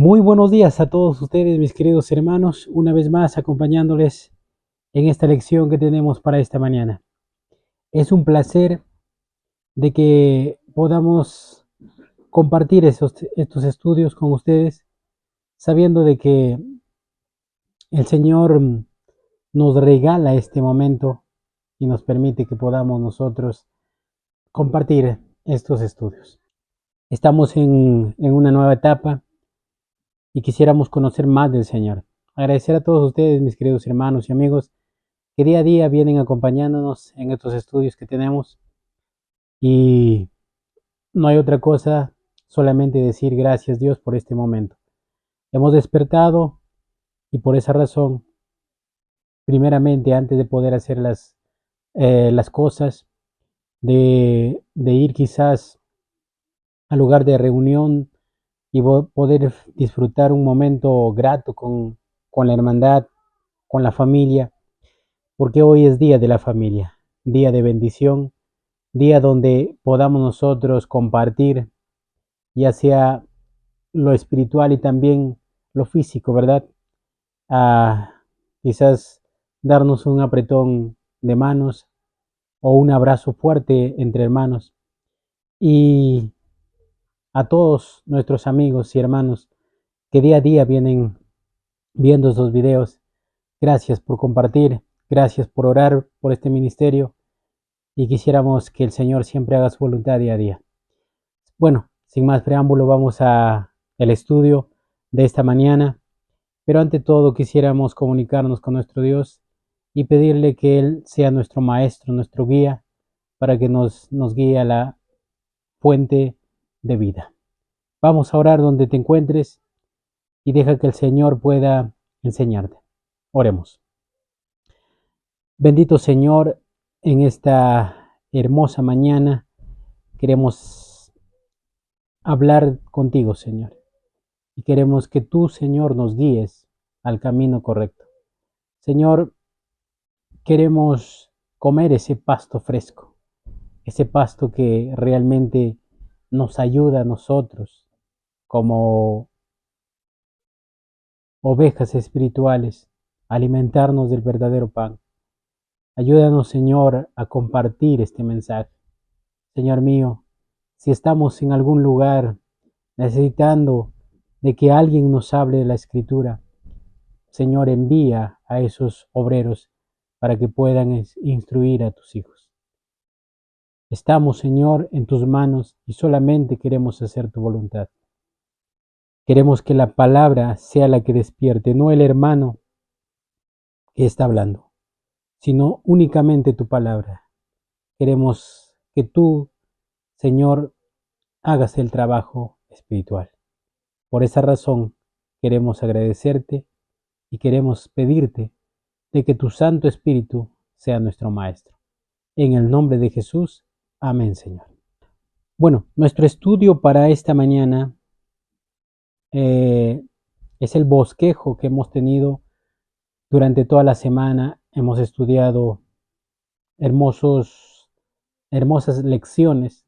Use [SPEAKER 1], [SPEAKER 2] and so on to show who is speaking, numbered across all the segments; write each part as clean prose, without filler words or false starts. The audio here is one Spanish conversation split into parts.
[SPEAKER 1] Muy buenos días a todos ustedes, mis queridos hermanos, una vez más acompañándoles en esta lección que tenemos para esta mañana. Es un placer de que podamos compartir estos estudios con ustedes, sabiendo de que el Señor nos regala este momento y nos permite que podamos nosotros compartir estos estudios. Estamos en una nueva etapa y quisiéramos conocer más del Señor. Agradecer a todos ustedes, mis queridos hermanos y amigos, que día a día vienen acompañándonos en estos estudios que tenemos. Y no hay otra cosa, solamente decir gracias Dios por este momento. Hemos despertado y por esa razón, primeramente, antes de poder hacer las cosas, de ir quizás al lugar de reunión y poder disfrutar un momento grato con la hermandad, con la familia, porque hoy es día de la familia, día de bendición, día donde podamos nosotros compartir, ya sea lo espiritual y también lo físico, ¿verdad? Ah, quizás darnos un apretón de manos o un abrazo fuerte entre hermanos. Y a todos nuestros amigos y hermanos que día a día vienen viendo estos videos, gracias por compartir, gracias por orar por este ministerio y quisiéramos que el Señor siempre haga su voluntad día a día. Bueno, sin más preámbulo, vamos a el estudio de esta mañana, pero ante todo quisiéramos comunicarnos con nuestro Dios y pedirle que Él sea nuestro maestro, nuestro guía, para que nos guíe a la fuente de vida. Vamos a orar donde te encuentres y deja que el Señor pueda enseñarte. Oremos. Bendito Señor, en esta hermosa mañana queremos hablar contigo, Señor. Y queremos que tú, Señor, nos guíes al camino correcto. Señor, queremos comer ese pasto fresco, ese pasto que realmente nos ayuda a nosotros como ovejas espirituales a alimentarnos del verdadero pan. Ayúdanos, Señor, a compartir este mensaje. Señor mío, si estamos en algún lugar necesitando de que alguien nos hable de la Escritura, Señor, envía a esos obreros para que puedan instruir a tus hijos. Estamos, Señor, en tus manos y solamente queremos hacer tu voluntad. Queremos que la palabra sea la que despierte, no el hermano que está hablando, sino únicamente tu palabra. Queremos que tú, Señor, hagas el trabajo espiritual. Por esa razón, queremos agradecerte y queremos pedirte de que tu Santo Espíritu sea nuestro Maestro. En el nombre de Jesús, amén, Señor. Bueno, nuestro estudio para esta mañana eh, es el bosquejo que hemos tenido durante toda la semana. Hemos estudiado hermosas lecciones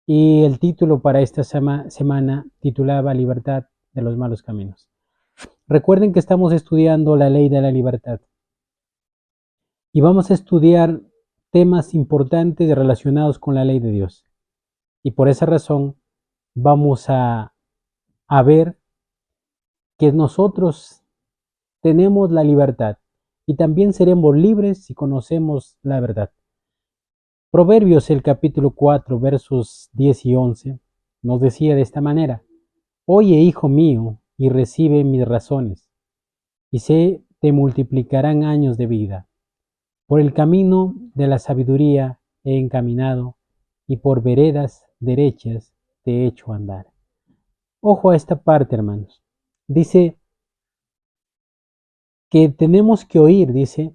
[SPEAKER 1] y el título para esta semana titulaba Libertad de los malos caminos. Recuerden que estamos estudiando la ley de la libertad y vamos a estudiar temas importantes relacionados con la ley de Dios. Y por esa razón vamos a ver que nosotros tenemos la libertad y también seremos libres si conocemos la verdad. Proverbios, el capítulo 4, versos 10 y 11, nos decía de esta manera: Oye, hijo mío, y recibe mis razones, y se te multiplicarán años de vida. Por el camino de la sabiduría he encaminado, y por veredas derechas te he hecho andar. Ojo a esta parte, hermanos. Dice que tenemos que oír, dice,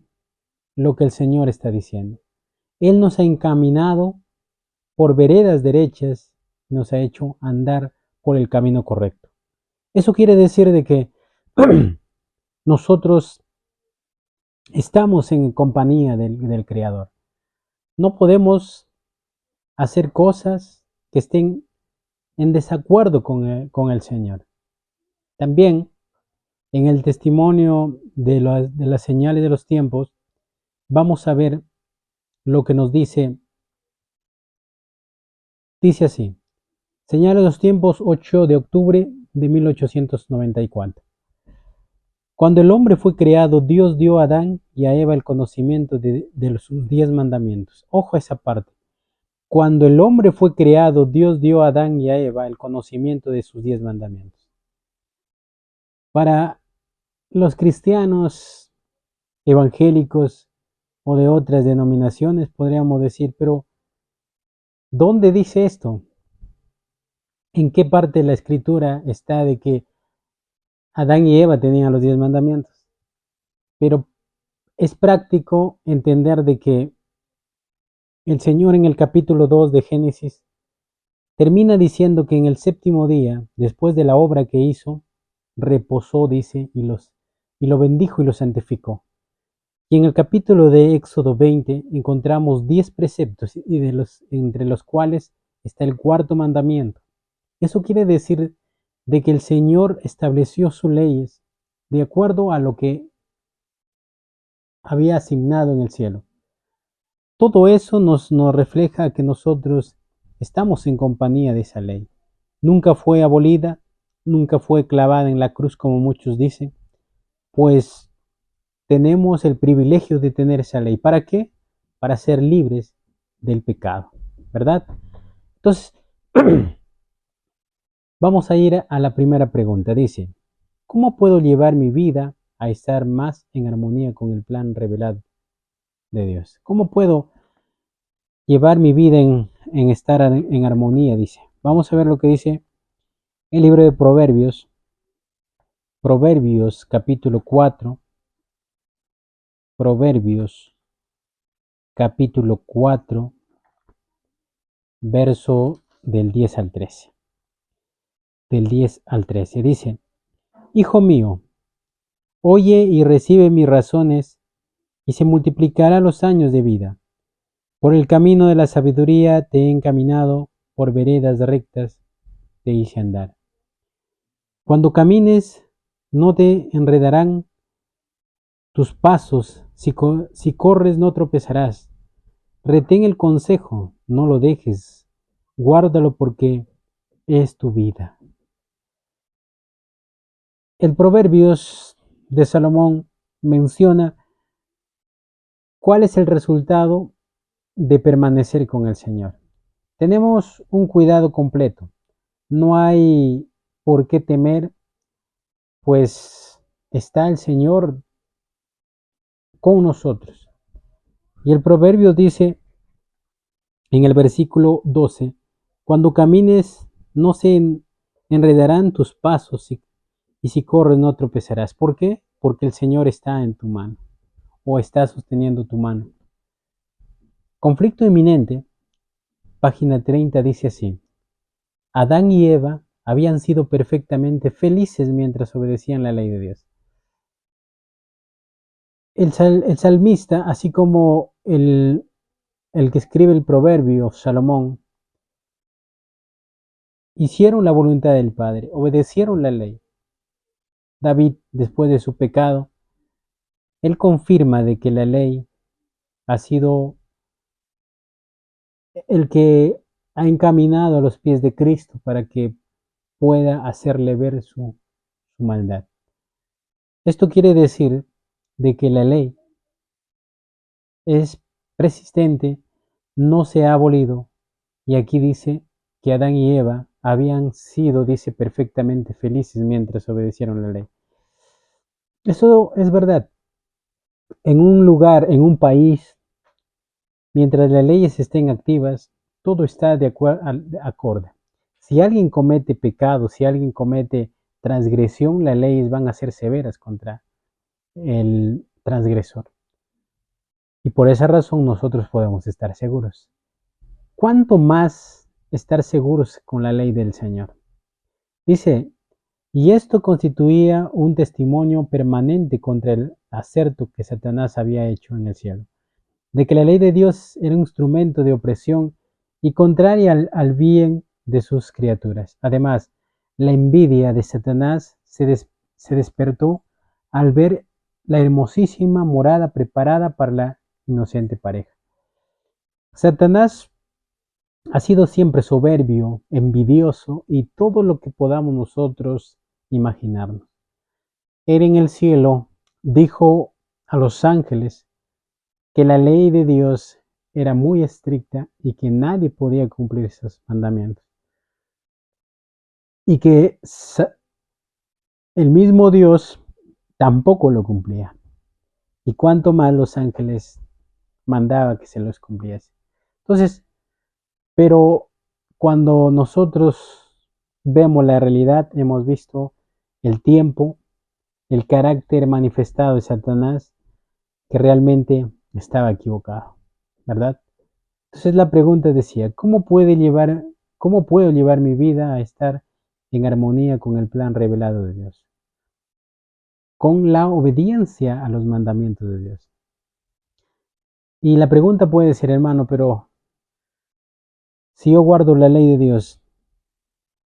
[SPEAKER 1] lo que el Señor está diciendo. Él nos ha encaminado por veredas derechas, nos ha hecho andar por el camino correcto. Eso quiere decir de que nosotros estamos en compañía del Creador. No podemos hacer cosas que estén en desacuerdo con el Señor. También en el testimonio de las señales de los tiempos, vamos a ver lo que nos dice así: señales de los tiempos, 8 de octubre de 1894. Cuando el hombre fue creado, Dios dio a Adán y a Eva el conocimiento de sus 10 mandamientos. Ojo a esa parte. Cuando el hombre fue creado, Dios dio a Adán y a Eva el conocimiento de sus 10 mandamientos. Para los cristianos evangélicos o de otras denominaciones podríamos decir, pero ¿dónde dice esto? ¿En qué parte de la escritura está de que Adán y Eva tenían los 10 mandamientos? Pero es práctico entender de que el Señor en el capítulo 2 de Génesis termina diciendo que en el séptimo día, después de la obra que hizo, reposó, dice, y lo bendijo y lo santificó. Y en el capítulo de Éxodo 20 encontramos 10 preceptos entre los cuales está el cuarto mandamiento. Eso quiere decir de que el Señor estableció sus leyes de acuerdo a lo que había asignado en el cielo. Todo eso nos refleja que nosotros estamos en compañía de esa ley. Nunca fue abolida, nunca fue clavada en la cruz como muchos dicen, pues tenemos el privilegio de tener esa ley. ¿Para qué? Para ser libres del pecado, ¿verdad? Entonces, vamos a ir a la primera pregunta. Dice, ¿cómo puedo llevar mi vida a estar más en armonía con el plan revelado de Dios? ¿Cómo puedo llevar mi vida en estar en armonía? Dice. Vamos a ver lo que dice el libro de Proverbios, Proverbios capítulo 4, Proverbios capítulo 4, verso del 10 al 13. Del 10 al 13 dice, Hijo mío, oye y recibe mis razones, y se multiplicarán los años de vida. Por el camino de la sabiduría te he encaminado, por veredas rectas te hice andar. Cuando camines, no te enredarán tus pasos, si corres no tropezarás. Retén el consejo, no lo dejes, guárdalo porque es tu vida. El Proverbios de Salomón menciona cuál es el resultado de permanecer con el Señor. Tenemos un cuidado completo. No hay por qué temer, pues está el Señor con nosotros. Y el proverbio dice en el versículo 12, cuando camines no se enredarán tus pasos y si corres no tropezarás. ¿Por qué? Porque el Señor está en tu mano o está sosteniendo tu mano. Conflicto inminente, página 30 dice así, Adán y Eva habían sido perfectamente felices mientras obedecían la ley de Dios. El salmista, así como el que escribe el proverbio, Salomón, hicieron la voluntad del Padre, obedecieron la ley. David, después de su pecado, él confirma de que la ley ha sido el que ha encaminado a los pies de Cristo para que pueda hacerle ver su maldad. Esto quiere decir de que la ley es persistente, no se ha abolido, y aquí dice que Adán y Eva habían sido, dice, perfectamente felices mientras obedecieron la ley. Eso es verdad. En un lugar, en un país, mientras las leyes estén activas, todo está de acorde. Si alguien comete pecado, si alguien comete transgresión, las leyes van a ser severas contra el transgresor. Y por esa razón nosotros podemos estar seguros. ¿Cuánto más estar seguros con la ley del Señor? Dice, y esto constituía un testimonio permanente contra el acerto que Satanás había hecho en el cielo, de que la ley de Dios era un instrumento de opresión y contraria al bien de sus criaturas. Además, la envidia de Satanás se despertó al ver la hermosísima morada preparada para la inocente pareja. Satanás ha sido siempre soberbio, envidioso y todo lo que podamos nosotros imaginarnos. Él en el cielo dijo a los ángeles que la ley de Dios era muy estricta y que nadie podía cumplir esos mandamientos. Y que el mismo Dios tampoco lo cumplía. Y cuánto más los ángeles mandaba que se los cumpliese. Entonces, pero cuando nosotros vemos la realidad, hemos visto el tiempo, el carácter manifestado de Satanás, que realmente estaba equivocado, ¿verdad? Entonces la pregunta decía, cómo puedo llevar mi vida a estar en armonía con el plan revelado de Dios? Con la obediencia a los mandamientos de Dios. Y la pregunta puede ser, hermano, pero si yo guardo la ley de Dios,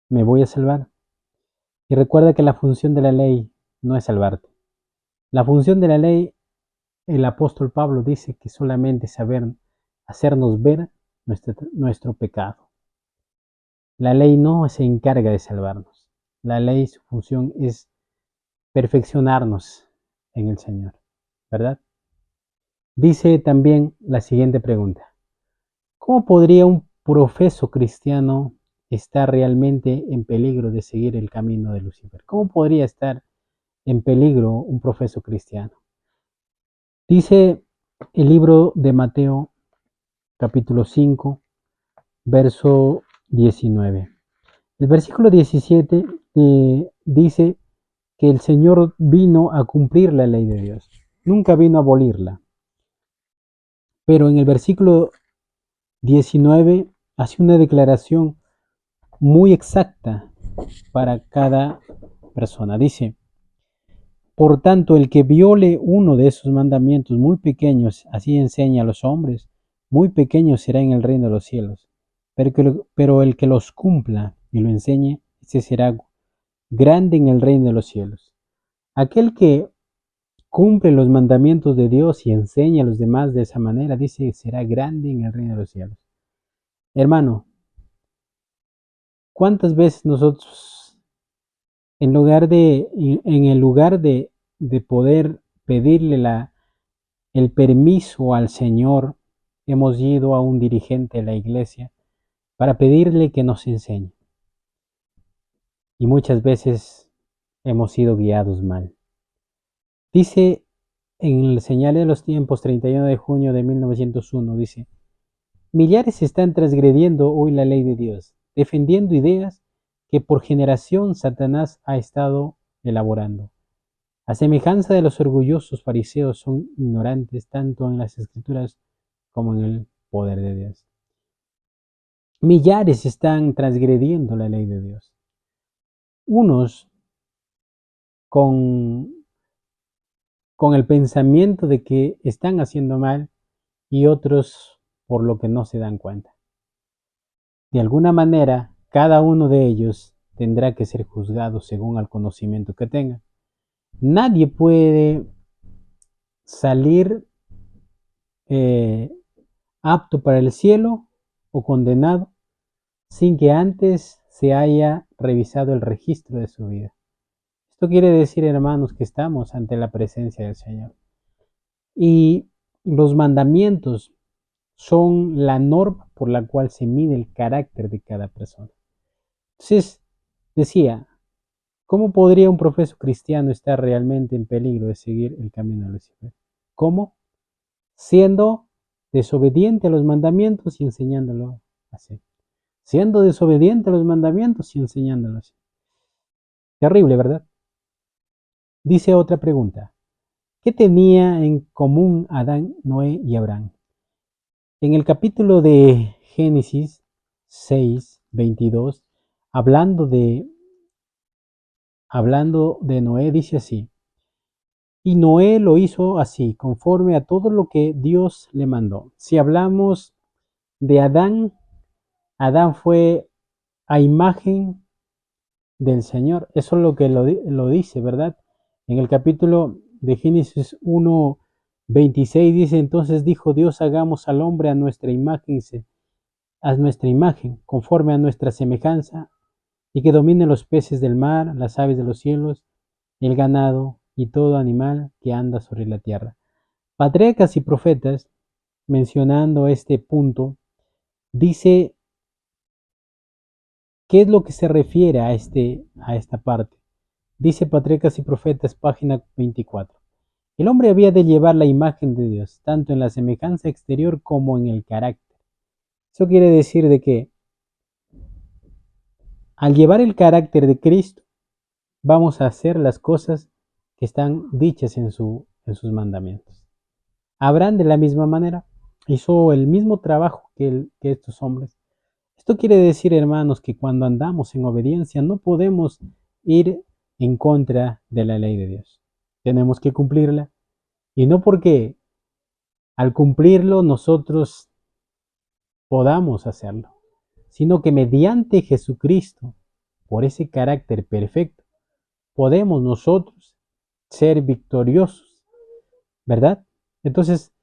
[SPEAKER 1] ¿me voy a salvar? Y recuerda que la función de la ley no es salvarte. La función de la ley, el apóstol Pablo dice que solamente saber hacernos ver nuestro pecado. La ley no se encarga de salvarnos. La ley, su función es perfeccionarnos en el Señor, ¿verdad? Dice también la siguiente pregunta. ¿Cómo podría un profeso cristiano estar realmente en peligro de seguir el camino de Lucifer? ¿Cómo podría estar en peligro un profeso cristiano? Dice el libro de Mateo, capítulo 5, verso 19. El versículo 17 dice que el Señor vino a cumplir la ley de Dios. Nunca vino a abolirla. Pero en el versículo 19 hace una declaración muy exacta para cada persona. Dice, por tanto, el que viole uno de esos mandamientos muy pequeños, así enseña a los hombres, muy pequeño será en el reino de los cielos. Pero el que los cumpla y lo enseñe, ese será grande en el reino de los cielos. Aquel que cumple los mandamientos de Dios y enseña a los demás de esa manera, dice, será grande en el reino de los cielos. Hermano, ¿cuántas veces nosotros, en el lugar de poder pedirle el permiso al Señor, hemos ido a un dirigente de la iglesia para pedirle que nos enseñe? Y muchas veces hemos sido guiados mal. Dice en el Señal de los Tiempos, 31 de junio de 1901, dice, millares están transgrediendo hoy la ley de Dios, defendiendo ideas que por generación Satanás ha estado elaborando. A semejanza de los orgullosos fariseos, son ignorantes tanto en las escrituras como en el poder de Dios. Millares están transgrediendo la ley de Dios. Unos con el pensamiento de que están haciendo mal y otros por lo que no se dan cuenta. De alguna manera, cada uno de ellos tendrá que ser juzgado según el conocimiento que tenga. Nadie puede salir apto para el cielo o condenado sin que antes se haya revisado el registro de su vida. Esto quiere decir, hermanos, que estamos ante la presencia del Señor. Y los mandamientos son la norma por la cual se mide el carácter de cada persona. Entonces, decía, ¿cómo podría un profeso cristiano estar realmente en peligro de seguir el camino de Lucifer? ¿Cómo? Siendo desobediente a los mandamientos y enseñándolo así. Siendo desobediente a los mandamientos y enseñándolo así. Terrible, ¿verdad? Dice otra pregunta. ¿Qué tenía en común Adán, Noé y Abraham? En el capítulo de Génesis 6, 22, hablando de Noé, dice así, y Noé lo hizo así, conforme a todo lo que Dios le mandó. Si hablamos de Adán, Adán fue a imagen del Señor. Eso es lo que lo dice, ¿verdad? En el capítulo de Génesis 1:26 dice, entonces dijo Dios, hagamos al hombre a nuestra imagen, conforme a nuestra semejanza, y que domine los peces del mar, las aves de los cielos, el ganado y todo animal que anda sobre la tierra. Patriarcas y profetas, mencionando este punto, dice qué es lo que se refiere a esta parte. Dice Patriarcas y Profetas, página 24. El hombre había de llevar la imagen de Dios, tanto en la semejanza exterior como en el carácter. Eso quiere decir de que al llevar el carácter de Cristo, vamos a hacer las cosas que están dichas en sus mandamientos. Abraham de la misma manera hizo el mismo trabajo que estos hombres. Esto quiere decir, hermanos, que cuando andamos en obediencia no podemos ir en contra de la ley de Dios. Tenemos que cumplirla. Y no porque al cumplirlo nosotros podamos hacerlo, sino que mediante Jesucristo, por ese carácter perfecto, podemos nosotros ser victoriosos, ¿verdad? Entonces,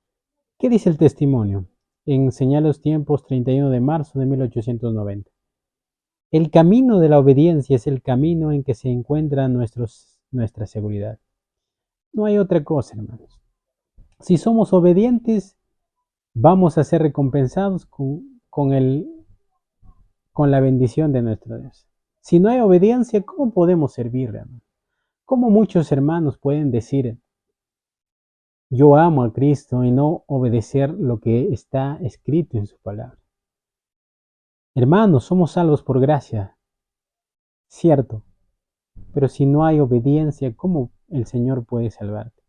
[SPEAKER 1] ¿qué dice el testimonio? En Señal los Tiempos, 31 de marzo de 1890. El camino de la obediencia es el camino en que se encuentra nuestra seguridad. No hay otra cosa, hermanos. Si somos obedientes, vamos a ser recompensados con la bendición de nuestro Dios. Si no hay obediencia, ¿cómo podemos servirle, hermano? ¿Cómo muchos hermanos pueden decir, yo amo a Cristo y no obedecer lo que está escrito en su palabra? Hermanos, somos salvos por gracia, cierto, pero si no hay obediencia, ¿cómo el Señor puede salvarte?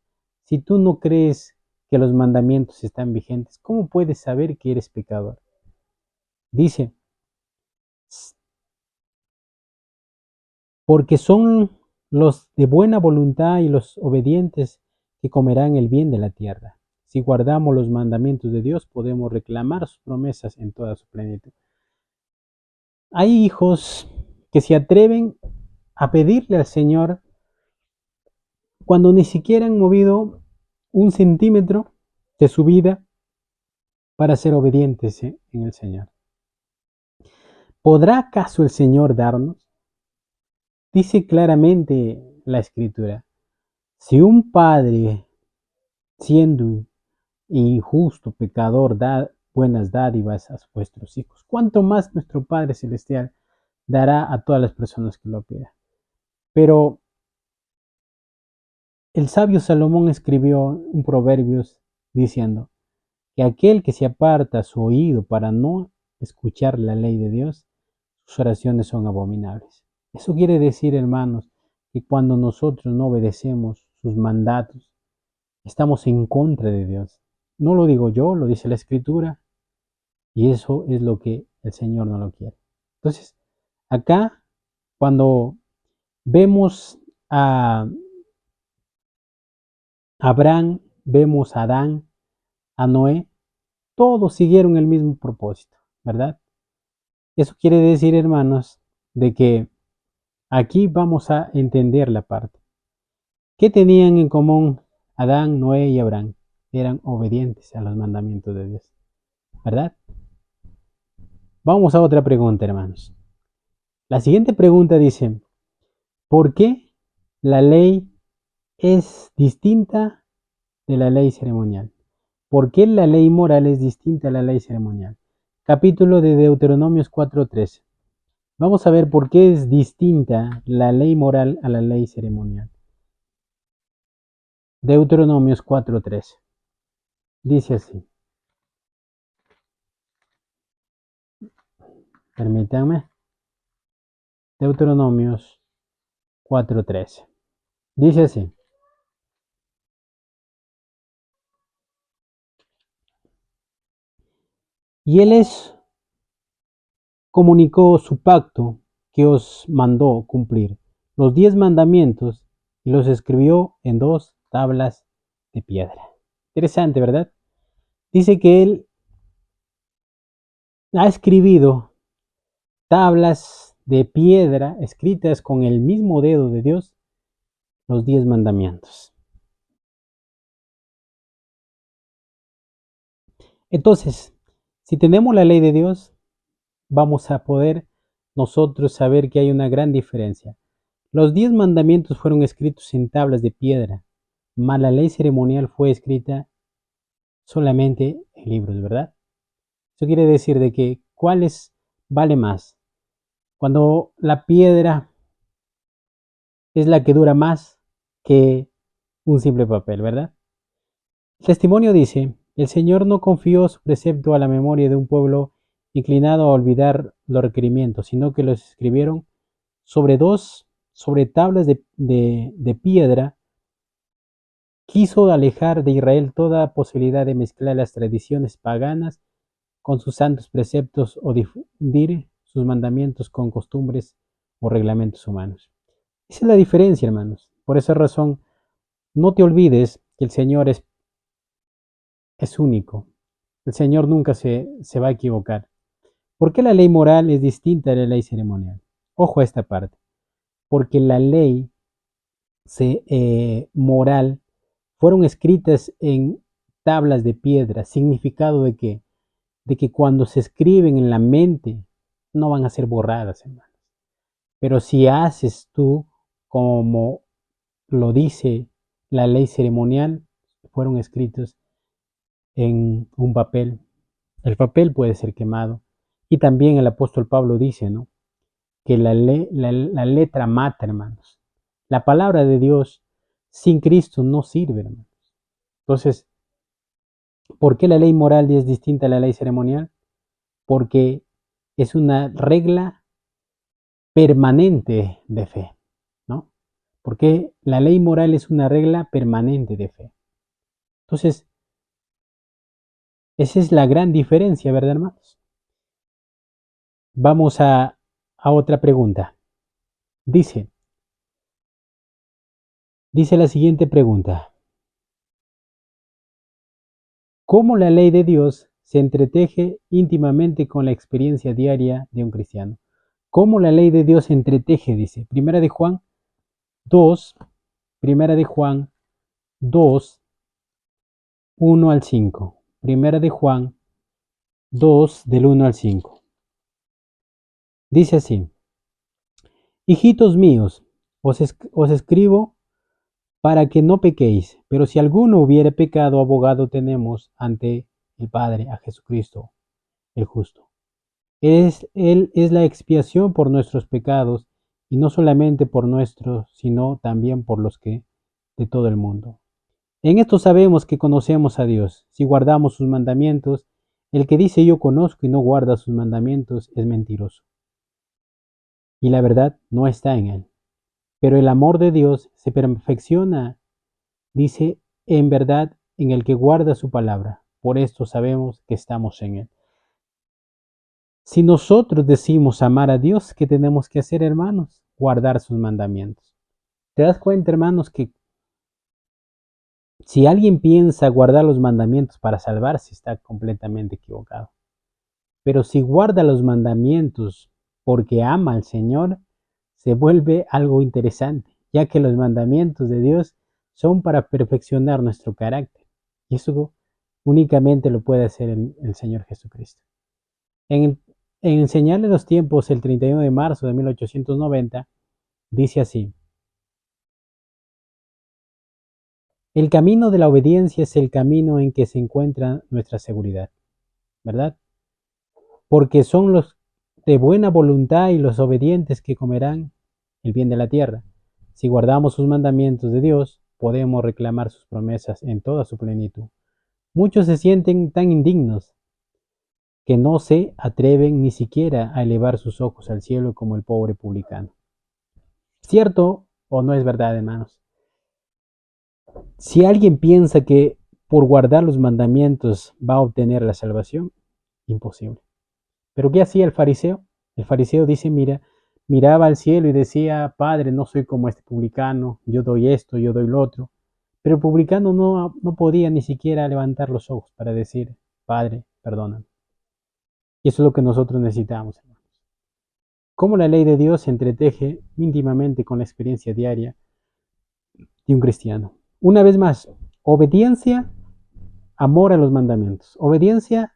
[SPEAKER 1] Si tú no crees que los mandamientos están vigentes, ¿cómo puedes saber que eres pecador? Dice, porque son los de buena voluntad y los obedientes que comerán el bien de la tierra. Si guardamos los mandamientos de Dios, podemos reclamar sus promesas en toda su plenitud. Hay hijos que se atreven a pedirle al Señor cuando ni siquiera han movido un centímetro de su vida para ser obedientes en el Señor. ¿Podrá acaso el Señor darnos? Dice claramente la Escritura, si un padre, siendo injusto, pecador, da buenas dádivas a vuestros hijos, ¿cuánto más nuestro Padre Celestial dará a todas las personas que lo pidan? Pero el sabio Salomón escribió un Proverbios diciendo que aquel que se aparta su oído para no escuchar la ley de Dios, sus oraciones son abominables. Eso quiere decir, hermanos, que cuando nosotros no obedecemos sus mandatos, estamos en contra de Dios. No lo digo yo, lo dice la Escritura, y eso es lo que el Señor no lo quiere. Entonces, acá, cuando vemos a Abraham, vemos a Adán, a Noé, todos siguieron el mismo propósito, ¿verdad? Eso quiere decir, hermanos, de que aquí vamos a entender la parte. ¿Qué tenían en común Adán, Noé y Abraham? Eran obedientes a los mandamientos de Dios, ¿verdad? Vamos a otra pregunta, hermanos. La siguiente pregunta dice, ¿por qué la ley es distinta de la ley ceremonial? ¿Por qué la ley moral es distinta a la ley ceremonial? Capítulo de Deuteronomios 4:13. Vamos a ver por qué es distinta la ley moral a la ley ceremonial. Deuteronomios 4:13. Dice así. Permítanme. Deuteronomios 4:13. Dice así. Y él comunicó su pacto que os mandó cumplir, los 10 mandamientos, y los escribió en 2 tablas de piedra. Interesante, ¿verdad? Dice que él ha escribido tablas de piedra, escritas con el mismo dedo de Dios, los 10 mandamientos. Entonces, si tenemos la ley de Dios, vamos a poder nosotros saber que hay una gran diferencia. Los 10 mandamientos fueron escritos en tablas de piedra, mas la ley ceremonial fue escrita solamente en libros, ¿verdad? Eso quiere decir de que ¿cuáles vale más? Cuando la piedra es la que dura más que un simple papel, ¿verdad? El testimonio dice, el Señor no confió su precepto a la memoria de un pueblo inclinado a olvidar los requerimientos, sino que los escribieron sobre tablas de piedra. Quiso alejar de Israel toda posibilidad de mezclar las tradiciones paganas con sus santos preceptos o difundir sus mandamientos con costumbres o reglamentos humanos. Esa es la diferencia, hermanos. Por esa razón, no te olvides que el Señor es único. El Señor nunca se va a equivocar. ¿Por qué la ley moral es distinta de la ley ceremonial? Ojo a esta parte. Porque la ley moral fueron escritas en tablas de piedra. ¿Significado de qué? De que cuando se escriben en la mente no van a ser borradas, hermanos. Pero si haces tú como lo dice la ley ceremonial, fueron escritos en un papel. El papel puede ser quemado. Y también el apóstol Pablo dice, ¿no? Que la letra mata, hermanos. La palabra de Dios sin Cristo no sirve, hermanos. Entonces, ¿por qué la ley moral es distinta a la ley ceremonial? Porque es una regla permanente de fe, ¿no? Porque la ley moral es una regla permanente de fe. Entonces, esa es la gran diferencia, ¿verdad, hermanos? Vamos a otra pregunta. Dice la siguiente pregunta. ¿Cómo la ley de Dios se entreteje íntimamente con la experiencia diaria de un cristiano? ¿Cómo la ley de Dios se entreteje? Dice. Primera de Juan 2, Primera de Juan 2, 1 al 5. Primera de Juan 2, del 1 al 5. Dice así. Hijitos míos, os escribo para que no pequéis, pero si alguno hubiere pecado, abogado tenemos ante el Padre, a Jesucristo, el justo. Él es la expiación por nuestros pecados, y no solamente por nuestros, sino también por los que de todo el mundo. En esto sabemos que conocemos a Dios, si guardamos sus mandamientos. El que dice yo conozco y no guarda sus mandamientos es mentiroso, y la verdad no está en él. Pero el amor de Dios se perfecciona, dice, en verdad en el que guarda su palabra. Por esto sabemos que estamos en él. Si nosotros decimos amar a Dios, ¿qué tenemos que hacer, hermanos? Guardar sus mandamientos. ¿Te das cuenta, hermanos, que si alguien piensa guardar los mandamientos para salvarse, está completamente equivocado? Pero si guarda los mandamientos porque ama al Señor, se vuelve algo interesante, ya que los mandamientos de Dios son para perfeccionar nuestro carácter. Y eso únicamente lo puede hacer el Señor Jesucristo. En Señal de los Tiempos, el 31 de marzo de 1890, dice así: el camino de la obediencia es el camino en que se encuentra nuestra seguridad, ¿verdad? Porque son los de buena voluntad y los obedientes que comerán el bien de la tierra. Si guardamos sus mandamientos de Dios, podemos reclamar sus promesas en toda su plenitud. Muchos se sienten tan indignos que no se atreven ni siquiera a elevar sus ojos al cielo como el pobre publicano. ¿Cierto o no es verdad, hermanos? Si alguien piensa que por guardar los mandamientos va a obtener la salvación, imposible. ¿Pero qué hacía el fariseo? El fariseo dice, miraba al cielo y decía, Padre, no soy como este publicano, yo doy esto, yo doy lo otro. Pero el publicano no podía ni siquiera levantar los ojos para decir, Padre, perdóname. Y eso es lo que nosotros necesitamos, hermanos. cómo la ley de Dios se entreteje íntimamente con la experiencia diaria de un cristiano. Una vez más, obediencia, amor a los mandamientos. Obediencia,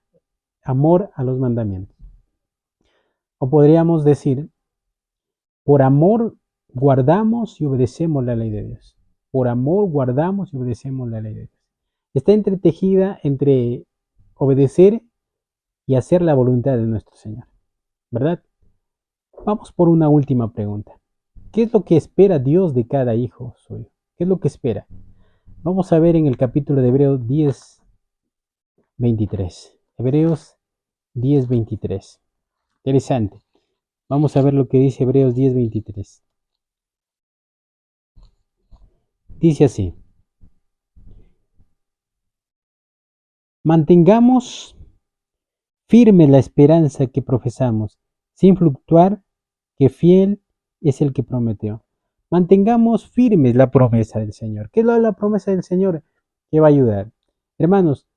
[SPEAKER 1] amor a los mandamientos. O podríamos decir, por amor guardamos y obedecemos la ley de Dios. Por amor guardamos y obedecemos la ley de Dios. Está entretejida entre obedecer y hacer la voluntad de nuestro Señor, ¿verdad? Vamos por una última pregunta. ¿Qué es lo que espera Dios de cada hijo suyo? ¿Qué es lo que espera? Vamos a ver en el capítulo de Hebreos 10:23. Hebreos 10:23. Interesante. Vamos a ver lo que dice Hebreos 10:23. Dice así: mantengamos firme la esperanza que profesamos, sin fluctuar, que fiel es el que prometió. Mantengamos firmes la promesa del Señor. ¿Qué es la promesa del Señor que va a ayudar? Hermanos,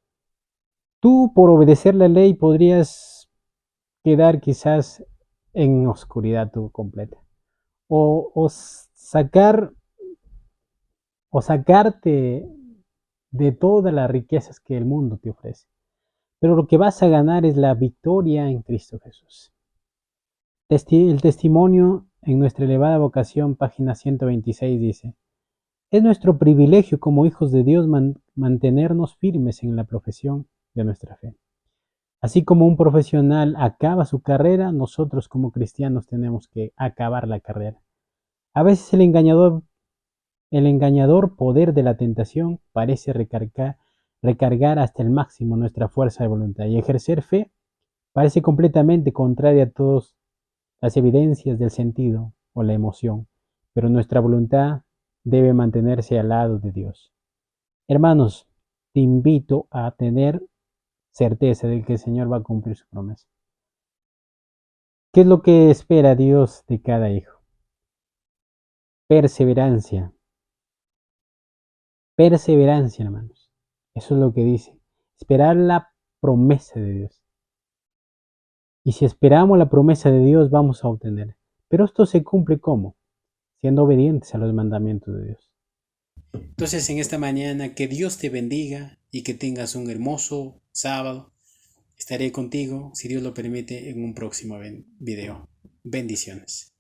[SPEAKER 1] tú por obedecer la ley podrías quedar quizás en oscuridad tú completa. O sacar o sacarte de todas las riquezas que el mundo te ofrece. Pero lo que vas a ganar es la victoria en Cristo Jesús. El testimonio en nuestra elevada vocación, página 126, dice: es nuestro privilegio como hijos de Dios mantenernos firmes en la profesión de nuestra fe. Así como un profesional acaba su carrera, nosotros como cristianos tenemos que acabar la carrera. A veces el engañador poder de la tentación parece recargar hasta el máximo nuestra fuerza de voluntad, y ejercer fe parece completamente contraria a todas las evidencias del sentido o la emoción, pero nuestra voluntad debe mantenerse al lado de Dios. Hermanos, te invito a tener certeza de que el Señor va a cumplir su promesa. ¿Qué es lo que espera Dios de cada hijo? Perseverancia. Perseverancia, hermanos. Eso es lo que dice. Esperar la promesa de Dios. Y si esperamos la promesa de Dios, vamos a obtener. Pero esto se cumple ¿cómo? Siendo obedientes a los mandamientos de Dios. Entonces, en esta mañana, que Dios te bendiga y que tengas un hermoso sábado. Estaré contigo, si Dios lo permite, en un próximo video. Bendiciones.